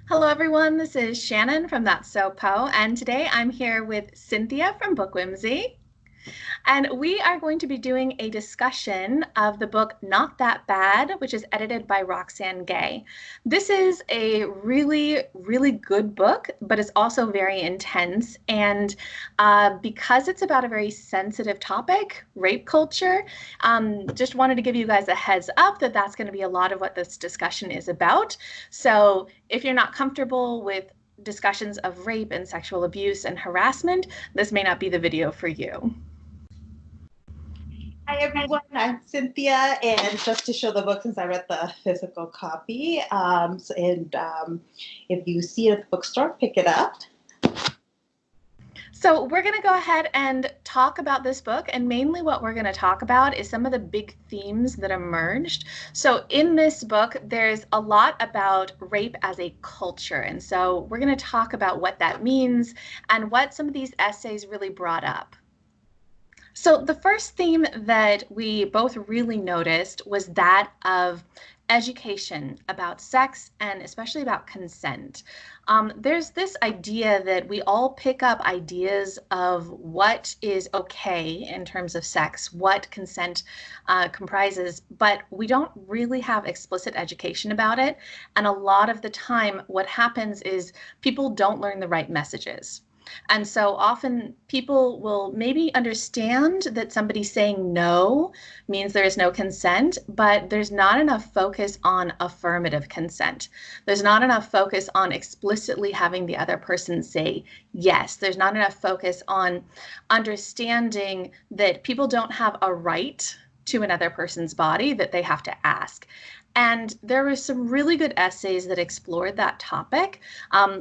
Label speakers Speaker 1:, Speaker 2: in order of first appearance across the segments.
Speaker 1: Hello, everyone. This is Shannon from That's So Poe, and today I'm here with Cynthia from BookWhimsy, and we are going to be doing a discussion of the book Not That Bad, which is edited by Roxane Gay. This is a really, really good book, but it's also very intense, and because it's about a very sensitive topic, rape culture, just wanted to give you guys a heads up that that's going to be a lot of what this discussion is about. So if you're not comfortable with discussions of rape and sexual abuse and harassment, this may not be the video for you.
Speaker 2: Hi everyone, I'm Cynthia, and just to show the book, since I read the physical copy, if you see it at the bookstore, pick it up.
Speaker 1: So we're going to go ahead and talk about this book, and mainly what we're going to talk about is some of the big themes that emerged. So in this book, there's a lot about rape as a culture, and so we're going to talk about what that means and what some of these essays really brought up. So the first theme that we both really noticed was that of education about sex and especially about consent. There's this idea that we all pick up ideas of what is okay in terms of sex, what consent comprises, but we don't really have explicit education about it. And a lot of the time, what happens is people don't learn the right messages. And so often people will maybe understand that somebody saying no means there is no consent, but there's not enough focus on affirmative consent. There's not enough focus on explicitly having the other person say yes. There's not enough focus on understanding that people don't have a right to another person's body, that they have to ask. And there were some really good essays that explored that topic.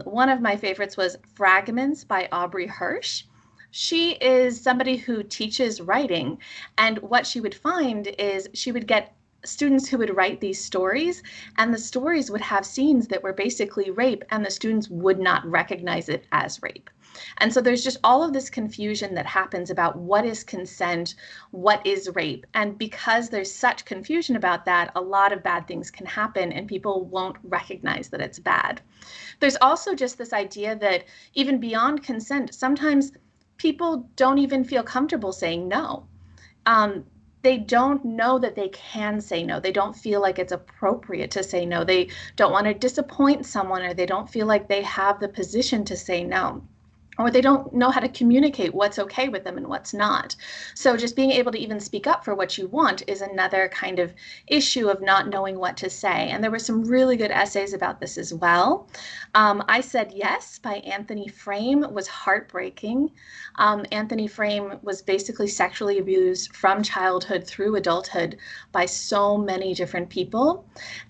Speaker 1: One of my favorites was Fragments by Aubrey Hirsch. She is somebody who teaches writing, and what she would find is she would get students who would write these stories, and the stories would have scenes that were basically rape, and the students would not recognize it as rape. And so there's just all of this confusion that happens about what is consent, what is rape. And because there's such confusion about that, a lot of bad things can happen and people won't recognize that it's bad. There's also just this idea that even beyond consent, sometimes people don't even feel comfortable saying no. They don't know that they can say no. They don't feel like it's appropriate to say no. They don't want to disappoint someone, or they don't feel like they have the position to say no, or they don't know how to communicate what's okay with them and what's not. So just being able to even speak up for what you want is another kind of issue of not knowing what to say. And there were some really good essays about this as well. I Said Yes by Anthony Frame was heartbreaking. Anthony Frame was basically sexually abused from childhood through adulthood by so many different people.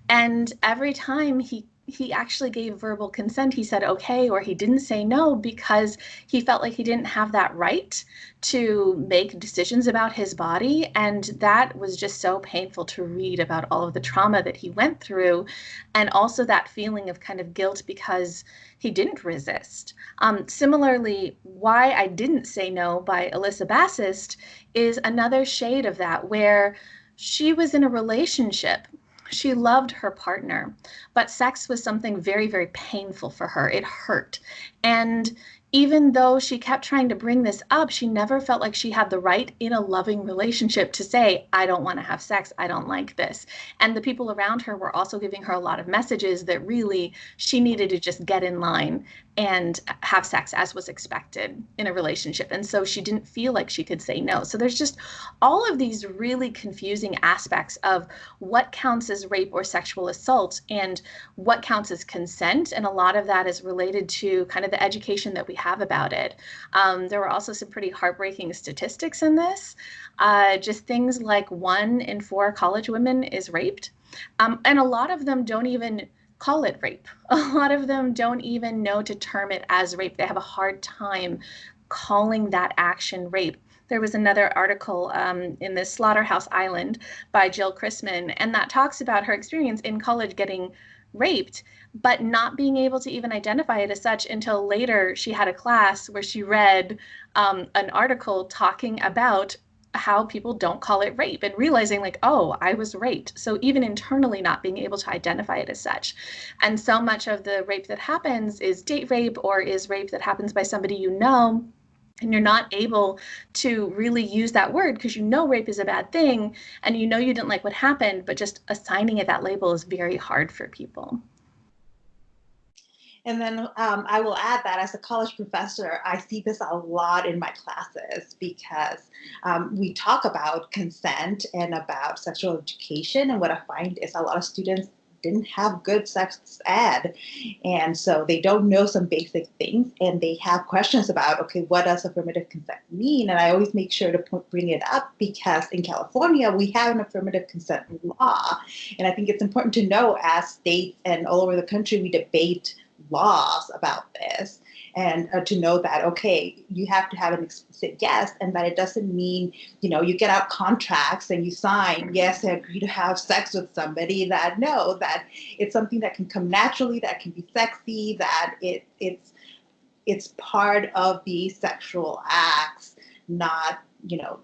Speaker 1: And every time he actually gave verbal consent. He said okay, or he didn't say no, because he felt like he didn't have that right to make decisions about his body. And that was just so painful to read about all of the trauma that he went through, and also that feeling of kind of guilt because he didn't resist. Similarly, Why I Didn't Say No by Alyssa Bassist is another shade of that, where she was in a relationship. She loved her partner, but sex was something very, very painful for her. It hurt. And even though she kept trying to bring this up, she never felt like she had the right in a loving relationship to say, I don't want to have sex. I don't like this. And the people around her were also giving her a lot of messages that really she needed to just get in line and have sex as was expected in a relationship. And so she didn't feel like she could say no. So there's just all of these really confusing aspects of what counts as rape or sexual assault and what counts as consent. And a lot of that is related to kind of the education that we have about it. There were also some pretty heartbreaking statistics in this. Just things like 1 in 4 college women is raped. And a lot of them don't even call it rape. A lot of them don't even know to term it as rape. They have a hard time calling that action rape. There was another article in the Slaughterhouse Island by Jill Chrisman, and that talks about her experience in college getting raped, but not being able to even identify it as such until later she had a class where she read an article talking about how people don't call it rape and realizing like, oh, I was raped. So even internally not being able to identify it as such. And so much of the rape that happens is date rape or is rape that happens by somebody you know, and you're not able to really use that word because you know rape is a bad thing and you know you didn't like what happened, but just assigning it that label is very hard for people.
Speaker 2: And then I will add that as a college professor, I see this a lot in my classes because we talk about consent and about sexual education. And what I find is a lot of students didn't have good sex ed. And so they don't know some basic things and they have questions about, okay, what does affirmative consent mean? And I always make sure to bring it up because in California, we have an affirmative consent law. And I think it's important to know as states and all over the country, we debate laws about this and to know that, okay, you have to have an explicit yes, and that it doesn't mean, you get out contracts and you sign, yes, I agree to have sex with somebody, that no, that it's something that can come naturally, that can be sexy, that it's part of the sexual acts, not,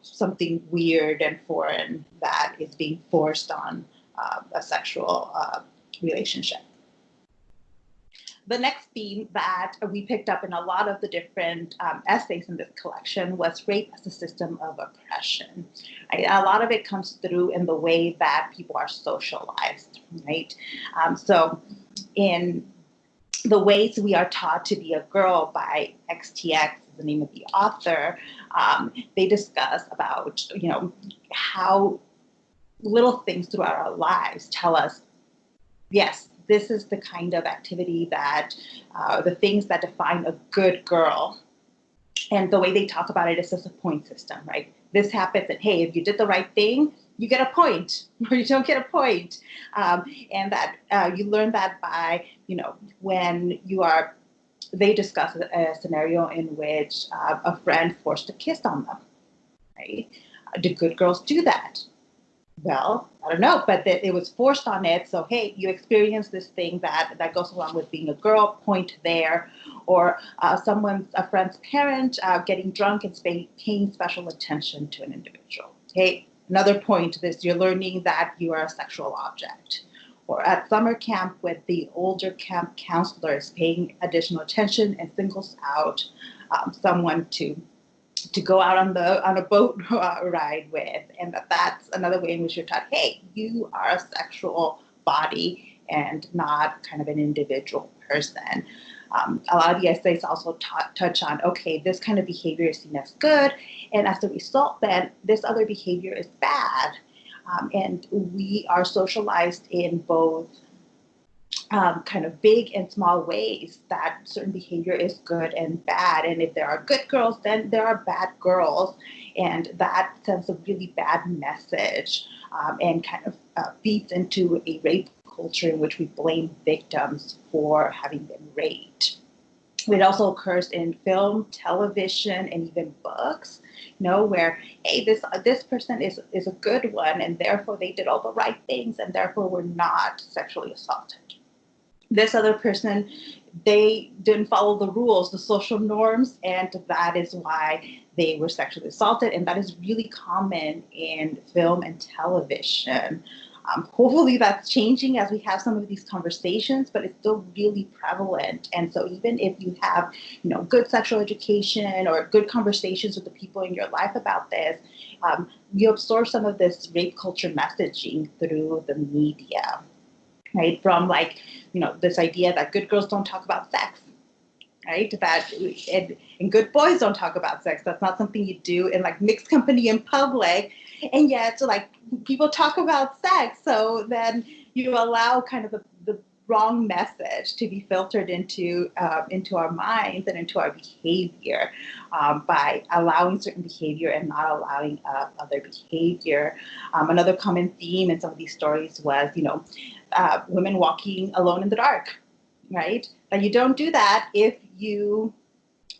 Speaker 2: something weird and foreign that is being forced on a sexual relationship. The next theme that we picked up in a lot of the different essays in this collection was rape as a system of oppression. Right? A lot of it comes through in the way that people are socialized, right? So in the ways we are taught to be a girl by XTX, the name of the author, they discuss about, how little things throughout our lives tell us, yes, this is the kind of activity that, the things that define a good girl. And the way they talk about it is as a point system, right? This happens and hey, if you did the right thing, you get a point or you don't get a point. And that you learn that by, when they discuss a scenario in which a friend forced a kiss on them, right? Do good girls do that? Well, I don't know, but it was forced on it. So, hey, you experience this thing that goes along with being a girl, point there. Or a friend's parent getting drunk and paying special attention to an individual. Hey, another point is you're learning that you are a sexual object. Or at summer camp with the older camp counselors paying additional attention and singles out someone to go out on a boat ride with, and that's another way in which you're taught, hey, you are a sexual body and not kind of an individual person. A lot of the essays also touch on, okay, this kind of behavior is seen as good, and as a result, then this other behavior is bad. And we are socialized in both kind of big and small ways that certain behavior is good and bad. And if there are good girls, then there are bad girls. And that sends a really bad message and kind of feeds into a rape culture in which we blame victims for having been raped. It also occurs in film, television, and even books, where, hey, this person is a good one, and therefore they did all the right things, and therefore were not sexually assaulted. This other person, they didn't follow the rules, the social norms, and that is why they were sexually assaulted. And that is really common in film and television. Hopefully that's changing as we have some of these conversations, but it's still really prevalent. And so even if you have, good sexual education or good conversations with the people in your life about this, you absorb some of this rape culture messaging through the media. Right, from this idea that good girls don't talk about sex, right? And good boys don't talk about sex. That's not something you do in mixed company in public, and yet people talk about sex. So then you allow kind of the wrong message to be filtered into our minds and into our behavior by allowing certain behavior and not allowing other behavior. Another common theme in some of these stories was, women walking alone in the dark, right? But you don't do that if you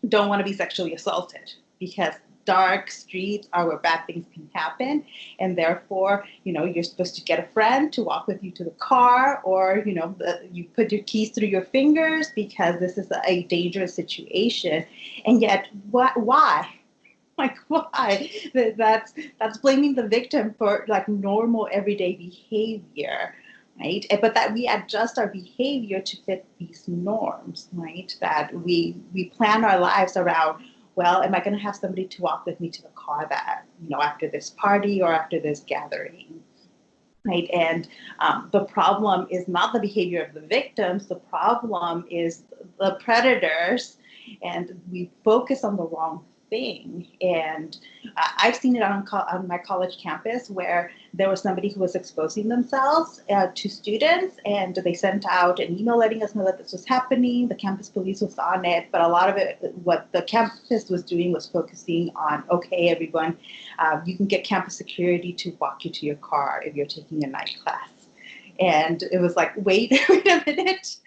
Speaker 2: don't want to be sexually assaulted, because dark streets are where bad things can happen, and therefore, you're supposed to get a friend to walk with you to the car, or you put your keys through your fingers because this is a dangerous situation. And yet, why? Like, why? That's blaming the victim for like normal everyday behavior, right? But that we adjust our behavior to fit these norms, right? That we plan our lives around, well, am I going to have somebody to walk with me to the car that, after this party or after this gathering, right? And the problem is not the behavior of the victims. The problem is the predators, and we focus on the wrong thing. And I've seen it on my college campus where there was somebody who was exposing themselves to students, and they sent out an email letting us know that this was happening. The campus police was on it, but a lot of it, what the campus was doing was focusing on, okay, everyone, you can get campus security to walk you to your car if you're taking a night class. And it was like, wait a minute.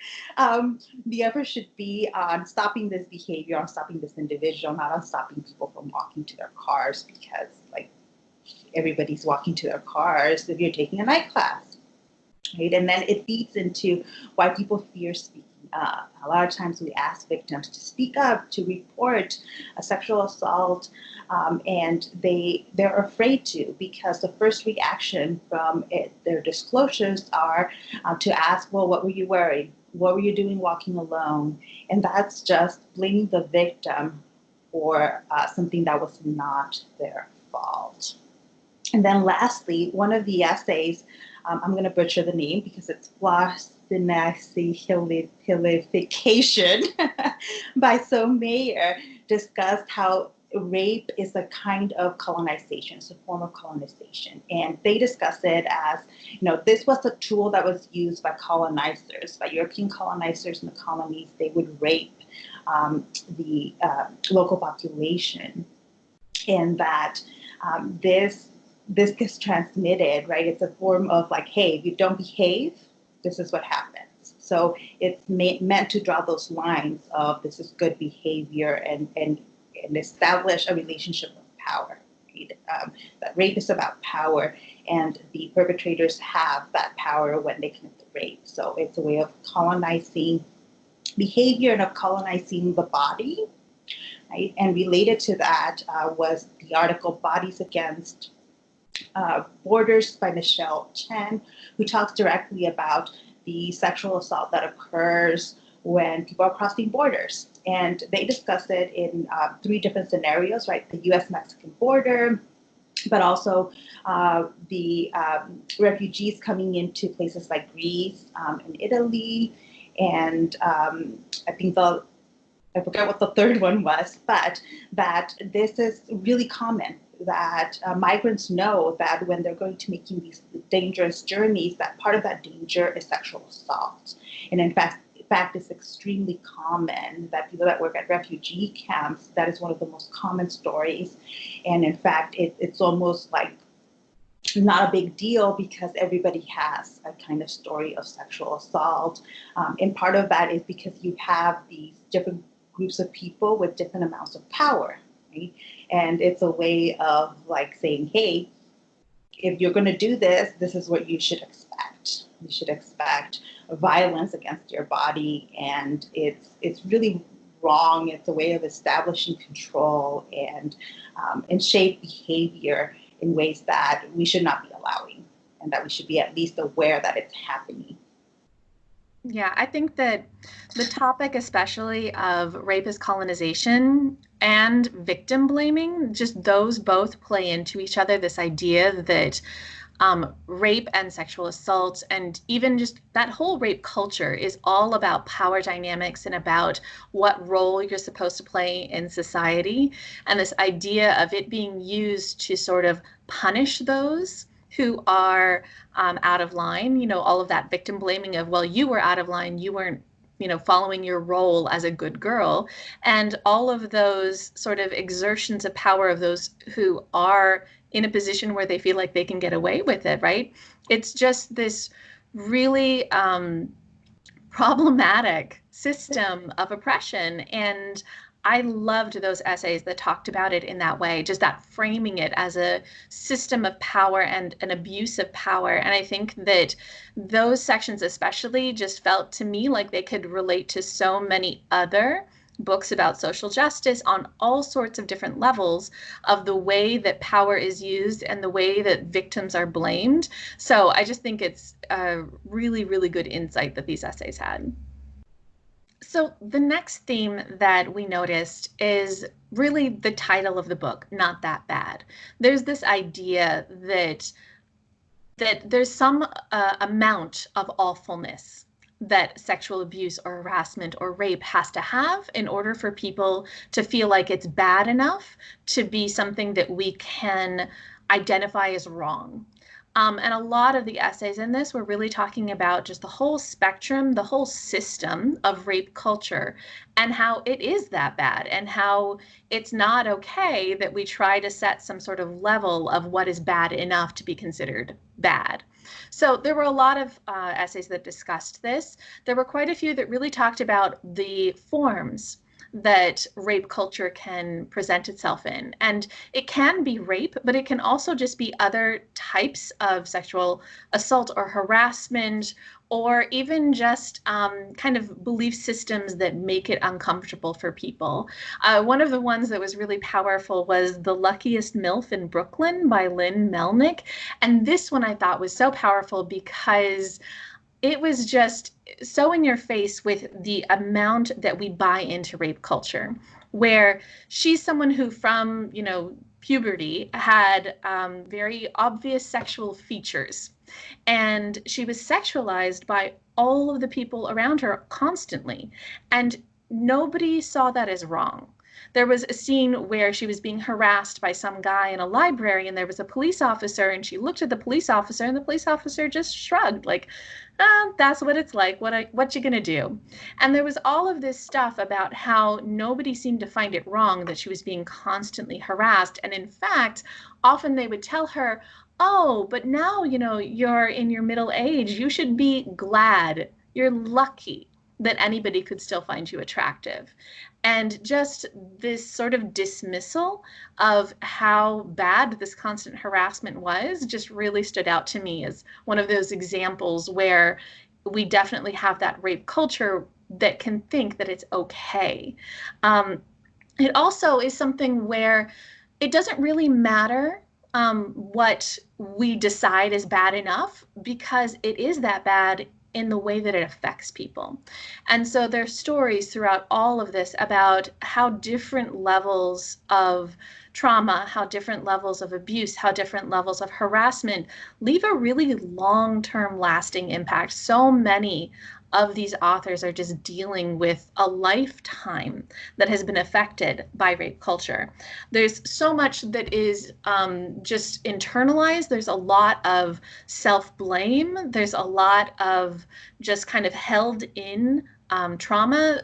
Speaker 2: The effort should be on stopping this behavior, on stopping this individual, not on stopping people from walking to their cars, because like everybody's walking to their cars if you're taking a night class, right? And then it feeds into why people fear speaking up. A lot of times we ask victims to speak up, to report a sexual assault, and they're afraid to, because the first reaction from their disclosures are to ask, well, what were you wearing? What were you doing walking alone? And that's just blaming the victim for something that was not their fault. And then lastly, one of the essays, I'm going to butcher the name because it's Floccinaucinihilipilification by Mayer, discussed how rape is a kind of colonization, it's a form of colonization. And they discuss it as, this was a tool that was used by colonizers, by European colonizers in the colonies. They would rape the local population, and that this gets transmitted, right? It's a form of like, hey, if you don't behave, this is what happens. So it's meant to draw those lines of this is good behavior and establish a relationship of power. Right? That rape is about power, and the perpetrators have that power when they commit the rape. So it's a way of colonizing behavior and of colonizing the body. Right? And related to that was the article Bodies Against Borders by Michelle Chen, who talks directly about the sexual assault that occurs when people are crossing borders. And they discuss it in 3 different scenarios, right? The US-Mexican border, but also the refugees coming into places like Greece and Italy. And I think I forget what the third one was, but that this is really common, that migrants know that when they're going to making these dangerous journeys, that part of that danger is sexual assault. And in fact, it's extremely common that people that work at refugee camps, that is one of the most common stories. And in fact, it's almost like not a big deal because everybody has a kind of story of sexual assault. And part of that is because you have these different groups of people with different amounts of power, right? And it's a way of like saying, hey, if you're going to do this, this is what you should expect. You should expect violence against your body, and it's really wrong. It's a way of establishing control and shape behavior in ways that we should not be allowing, and that we should be at least aware that it's happening.
Speaker 1: Yeah, I think that the topic, especially of rape as colonization and victim blaming, just those both play into each other. This idea that rape and sexual assault, and even just that whole rape culture, is all about power dynamics and about what role you're supposed to play in society. And this idea of it being used to sort of punish those who are out of line, all of that victim blaming of, well, you were out of line, you weren't, following your role as a good girl, and all of those sort of exertions of power of those who are in a position where they feel like they can get away with it, right? It's just this really problematic system of oppression. And I loved those essays that talked about it in that way, just that framing it as a system of power and an abuse of power. And I think that those sections especially just felt to me like they could relate to so many other books about social justice on all sorts of different levels of the way that power is used and the way that victims are blamed. So I just think it's a really, really good insight that these essays had. So the next theme that we noticed is really the title of the book, Not That Bad. There's this idea that there's some amount of awfulness that sexual abuse or harassment or rape has to have in order for people to feel like it's bad enough to be something that we can identify as wrong. And a lot of the essays in this were really talking about just the whole spectrum, the whole system of rape culture, and how it is that bad, and how it's not okay that we try to set some sort of level of what is bad enough to be considered bad. So there were a lot of essays that discussed this. There were quite a few that really talked about the forms that rape culture can present itself in. And it can be rape, but it can also just be other types of sexual assault or harassment, or even just kind of belief systems that make it uncomfortable for people. One of the ones that was really powerful was The Luckiest MILF in Brooklyn by Lynn Melnick. And this one I thought was so powerful because it was just so in your face with the amount that we buy into rape culture, where she's someone who from, puberty had very obvious sexual features. And she was sexualized by all of the people around her constantly. And nobody saw that as wrong. There was a scene where she was being harassed by some guy in a library, and there was a police officer, and she looked at the police officer, and the police officer just shrugged, like, that's what it's like. What you gonna do? And there was all of this stuff about how nobody seemed to find it wrong that she was being constantly harassed. And in fact, often they would tell her, oh, but now, you're in your middle age. You should be glad. You're lucky that anybody could still find you attractive. And just this sort of dismissal of how bad this constant harassment was just really stood out to me as one of those examples where we definitely have that rape culture that can think that it's okay. It also is something where it doesn't really matter what we decide is bad enough, because it is that bad in the way that it affects people. And so there's stories throughout all of this about how different levels of trauma, how different levels of abuse, how different levels of harassment leave a really long-term lasting impact. So many of these authors are just dealing with a lifetime that has been affected by rape culture. There's so much that is just internalized. There's a lot of self-blame. There's a lot of just kind of held in trauma.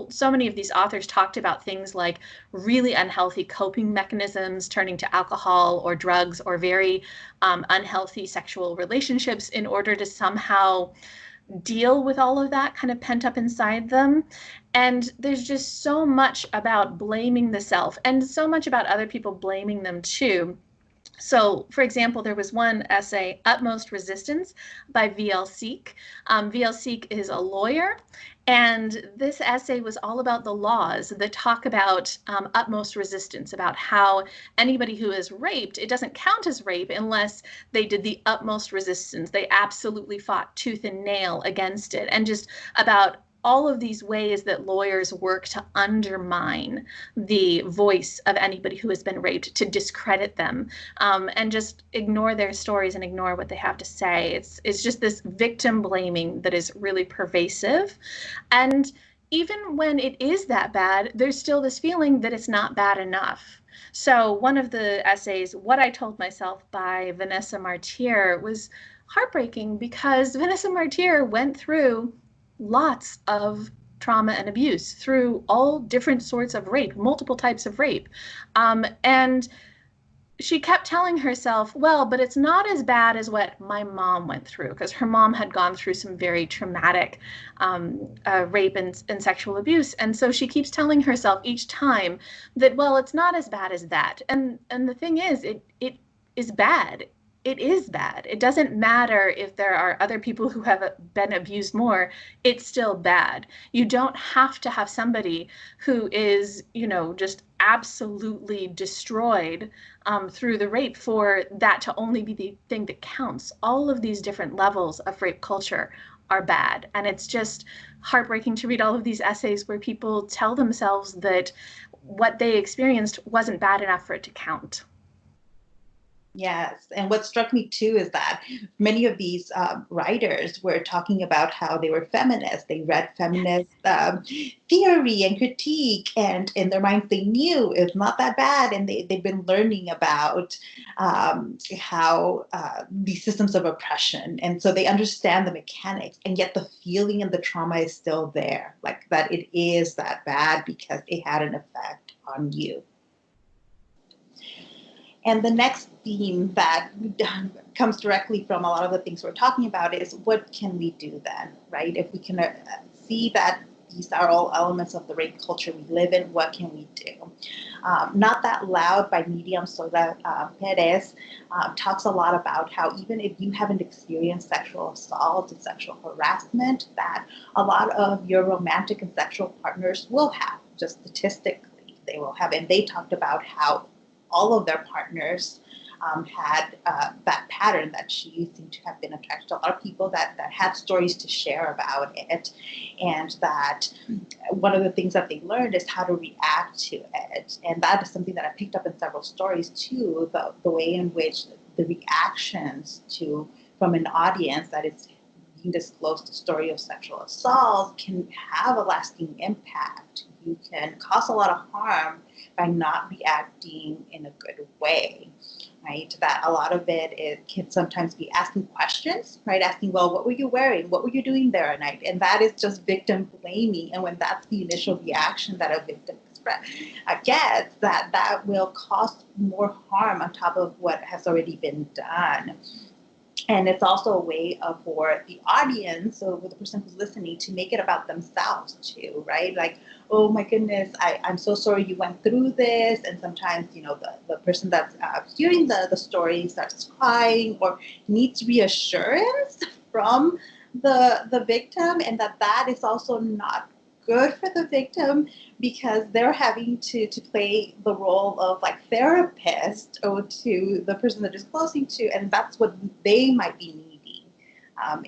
Speaker 1: So many of these authors talked about things like really unhealthy coping mechanisms, turning to alcohol or drugs or very unhealthy sexual relationships in order to somehow deal with all of that kind of pent up inside them. And there's just so much about blaming the self and so much about other people blaming them too. So, for example, there was one essay, Utmost Resistance by V.L. Seek. V.L. Seek is a lawyer, and this essay was all about the laws that talk about utmost resistance, about how anybody who is raped, it doesn't count as rape unless they did the utmost resistance. They absolutely fought tooth and nail against it, and just about all of these ways that lawyers work to undermine the voice of anybody who has been raped, to discredit them, and just ignore their stories and ignore what they have to say. It's just this victim blaming that is really pervasive. And even when it is that bad, there's still this feeling that it's not bad enough. So one of the essays, What I Told Myself by Vanessa Martyr, was heartbreaking because Vanessa Martyr went through lots of trauma and abuse through all different sorts of rape, multiple types of rape. And she kept telling herself, well, but it's not as bad as what my mom went through, because her mom had gone through some very traumatic rape and sexual abuse. And so she keeps telling herself each time that, well, it's not as bad as that. And the thing is, it is bad. it is bad. It doesn't matter if there are other people who have been abused more, it's still bad. You don't have to have somebody who is, just absolutely destroyed through the rape for that to only be the thing that counts. All of these different levels of rape culture are bad. And it's just heartbreaking to read all of these essays where people tell themselves that what they experienced wasn't bad enough for it to count.
Speaker 2: Yes, and what struck me too is that many of these writers were talking about how they were feminists. They read feminist theory and critique, and in their minds they knew it's not that bad, and they've been learning about how these systems of oppression, and so they understand the mechanics, and yet the feeling and the trauma is still there, like that it is that bad because it had an effect on you. And the next theme that comes directly from a lot of the things we're talking about is what can we do then, right? If we can see that these are all elements of the rape culture we live in, what can we do? Not That Loud by Miriam Sola Perez talks a lot about how even if you haven't experienced sexual assault and sexual harassment, that a lot of your romantic and sexual partners will have, just statistically, they will have. And they talked about how all of their partners had that pattern, that she seemed to have been attracted to a lot of people that had stories to share about it, and that one of the things that they learned is how to react to it. And that is something that I picked up in several stories too, the way in which the reactions from an audience that is being disclosed the story of sexual assault can have a lasting impact. You can cause a lot of harm by not reacting in a good way, right? That a lot of it can sometimes be asking questions, right? Asking, well, what were you wearing? What were you doing there at night? And that is just victim blaming. And when that's the initial reaction that a victim gets, that will cause more harm on top of what has already been done. And it's also a way for the audience, so the person who's listening, to make it about themselves too, right? Like, oh my goodness, I'm so sorry you went through this. And sometimes, the person that's hearing the story starts crying or needs reassurance from the victim, and that is also not good for the victim, because they're having to play the role of like therapist or to the person they're disclosing to, and that's what they might be needing,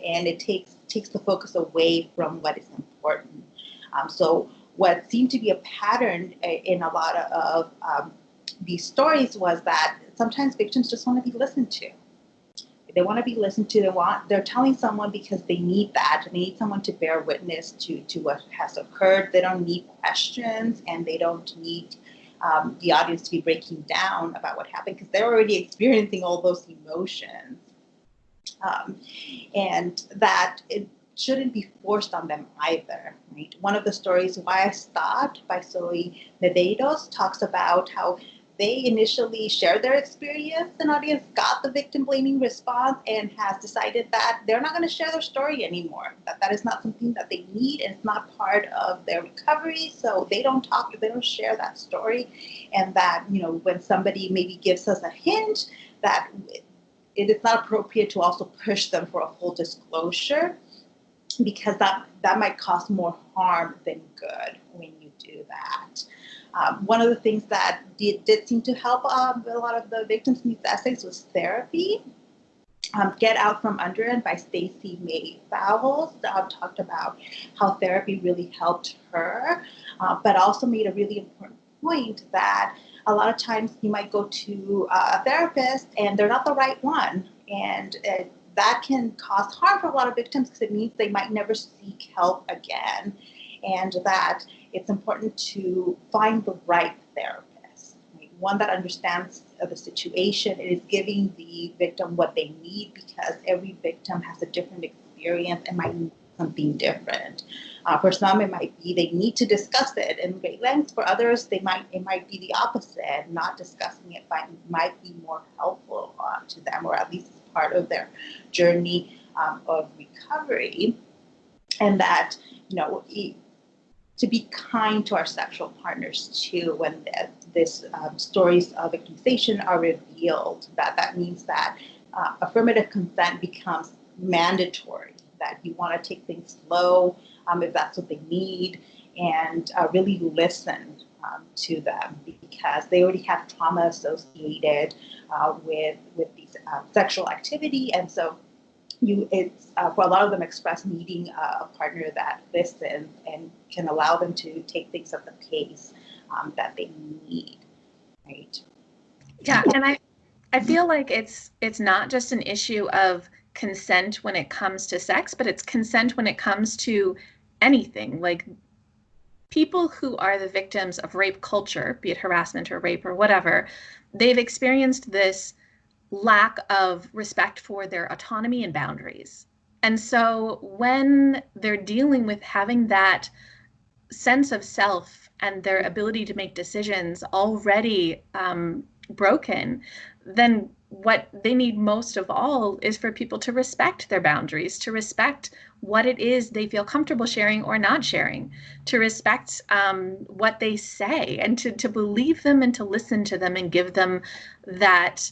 Speaker 2: and it takes the focus away from what is important. So what seemed to be a pattern in a lot of these stories was that sometimes victims just want to be listened to. They want to be listened to. They're telling someone because they need that. They need someone to bear witness to what has occurred. They don't need questions, and they don't need the audience to be breaking down about what happened, because they're already experiencing all those emotions. And that it shouldn't be forced on them either, right? One of the stories, Why I Stopped by Zoe Medeiros, talks about how they initially shared their experience. An audience got the victim blaming response and has decided that they're not going to share their story anymore, that is not something that they need, and it's not part of their recovery. So they don't share that story. And that, when somebody maybe gives us a hint, that it is not appropriate to also push them for a full disclosure, because that might cause more harm than good when you do that. One of the things that did seem to help a lot of the victims in these essays was therapy. Get Out From Under It by Stacey May Fowles talked about how therapy really helped her, but also made a really important point that a lot of times you might go to a therapist and they're not the right one. And that can cause harm for a lot of victims, because it means they might never seek help again. And that it's important to find the right therapist, right? One that understands the situation. It is giving the victim what they need, because every victim has a different experience and might need something different. For some, it might be they need to discuss it in great lengths. For others, it might be the opposite. Not discussing it might be more helpful to them, or at least as part of their journey of recovery. And that, to be kind to our sexual partners too, when this stories of victimization are revealed. That means that affirmative consent becomes mandatory, that you want to take things slow if that's what they need, and really listen to them, because they already have trauma associated with these sexual activity. And so it's for a lot of them express needing a partner that listens and can allow them to take things at the pace that they need, right?
Speaker 1: Yeah, and I feel like it's not just an issue of consent when it comes to sex, but it's consent when it comes to anything. Like, people who are the victims of rape culture, be it harassment or rape or whatever, they've experienced this lack of respect for their autonomy and boundaries. And so when they're dealing with having that sense of self and their ability to make decisions already broken, then what they need most of all is for people to respect their boundaries, to respect what it is they feel comfortable sharing or not sharing, to respect what they say, and to believe them and to listen to them and give them that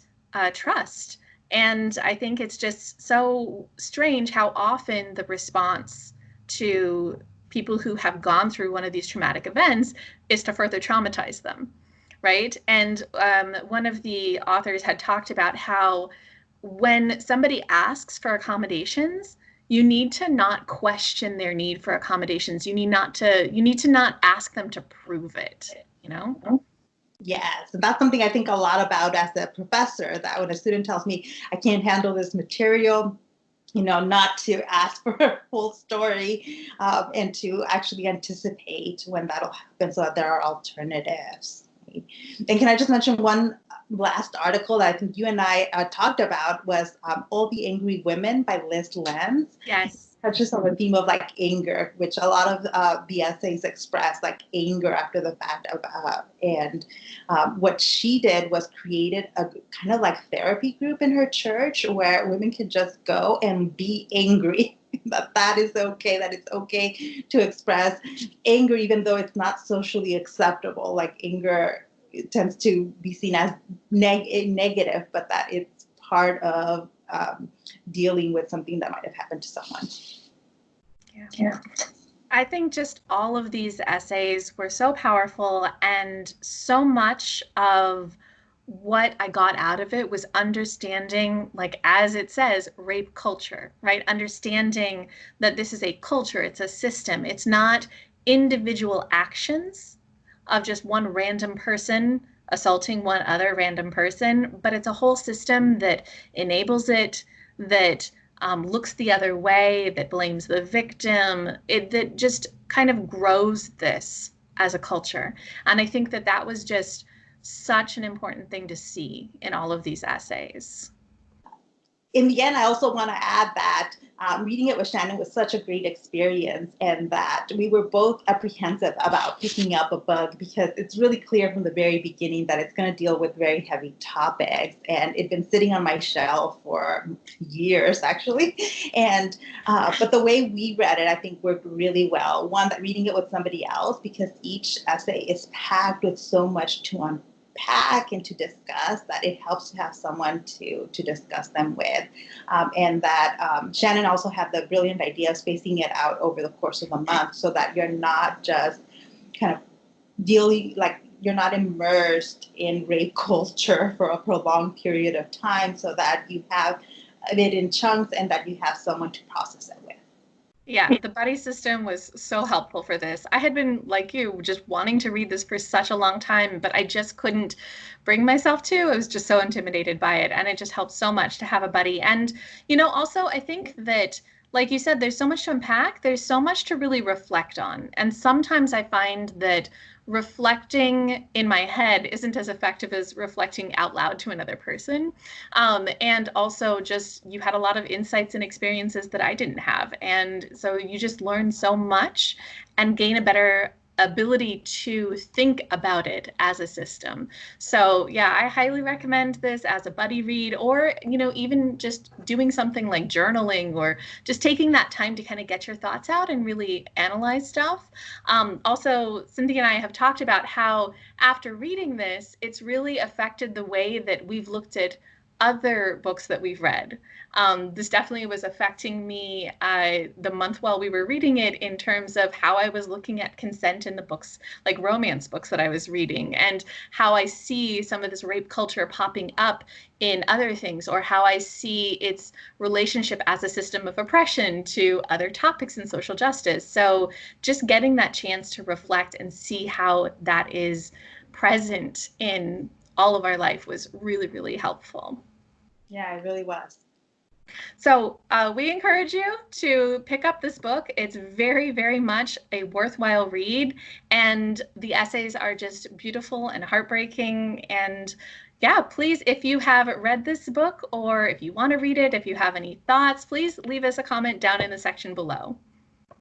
Speaker 1: trust. And I think it's just so strange how often the response to people who have gone through one of these traumatic events is to further traumatize them, right? And one of the authors had talked about how when somebody asks for accommodations, you need to not question their need for accommodations. You need to not ask them to prove it, you know?
Speaker 2: Yes, and that's something I think a lot about as a professor, that when a student tells me I can't handle this material, not to ask for a full story, and to actually anticipate when that'll happen so that there are alternatives. Right? And can I just mention one last article that I think you and I talked about was All the Angry Women by Liz Lenz.
Speaker 1: Yes.
Speaker 2: Touches on the theme of like anger, which a lot of the essays express like anger after the fact of, and what she did was created a kind of like therapy group in her church where women can just go and be angry. that is okay, that it's okay to express anger, even though it's not socially acceptable. Like anger tends to be seen as negative, but that it's part of dealing with something that might have happened to someone.
Speaker 1: Yeah. I think just all of these essays were so powerful, and so much of what I got out of it was understanding, like, as it says, rape culture, right? Understanding that this is a culture, it's a system, it's not individual actions of just one random person assaulting one other random person, but it's a whole system that enables it, that looks the other way, that blames the victim, that just kind of grows this as a culture. And I think that was just such an important thing to see in all of these essays.
Speaker 2: In the end, I also want to add that reading it with Shannon was such a great experience, and that we were both apprehensive about picking up a book because it's really clear from the very beginning that it's going to deal with very heavy topics. And it'd been sitting on my shelf for years, actually. And but the way we read it, I think, worked really well. One, that reading it with somebody else, because each essay is packed with so much to unpack and to discuss, that it helps to have someone to discuss them with. And that Shannon also had the brilliant idea of spacing it out over the course of a month, so that you're not just kind of dealing, like you're not immersed in rape culture for a prolonged period of time, so that you have it in chunks and that you have someone to process it with.
Speaker 1: Yeah, the buddy system was so helpful for this. I had been, like you, just wanting to read this for such a long time, but I just couldn't bring myself to. I was just so intimidated by it, and it just helped so much to have a buddy. And, also I think that, like you said, there's so much to unpack. There's so much to really reflect on. And sometimes I find that reflecting in my head isn't as effective as reflecting out loud to another person. And also just, you had a lot of insights and experiences that I didn't have. And so you just learn so much and gain a better ability to think about it as a system. So yeah, I highly recommend this as a buddy read, or, even just doing something like journaling, or just taking that time to kind of get your thoughts out and really analyze stuff. Also, Cynthia and I have talked about how after reading this, it's really affected the way that we've looked at other books that we've read. This definitely was affecting me the month while we were reading it in terms of how I was looking at consent in the books, like romance books that I was reading, and how I see some of this rape culture popping up in other things, or how I see its relationship as a system of oppression to other topics in social justice. So just getting that chance to reflect and see how that is present in all of our life was really, really helpful.
Speaker 2: Yeah, it really was.
Speaker 1: So we encourage you to pick up this book. It's very, very much a worthwhile read, and the essays are just beautiful and heartbreaking. And yeah, please, if you have read this book or if you want to read it, if you have any thoughts, please leave us a comment down in the section below.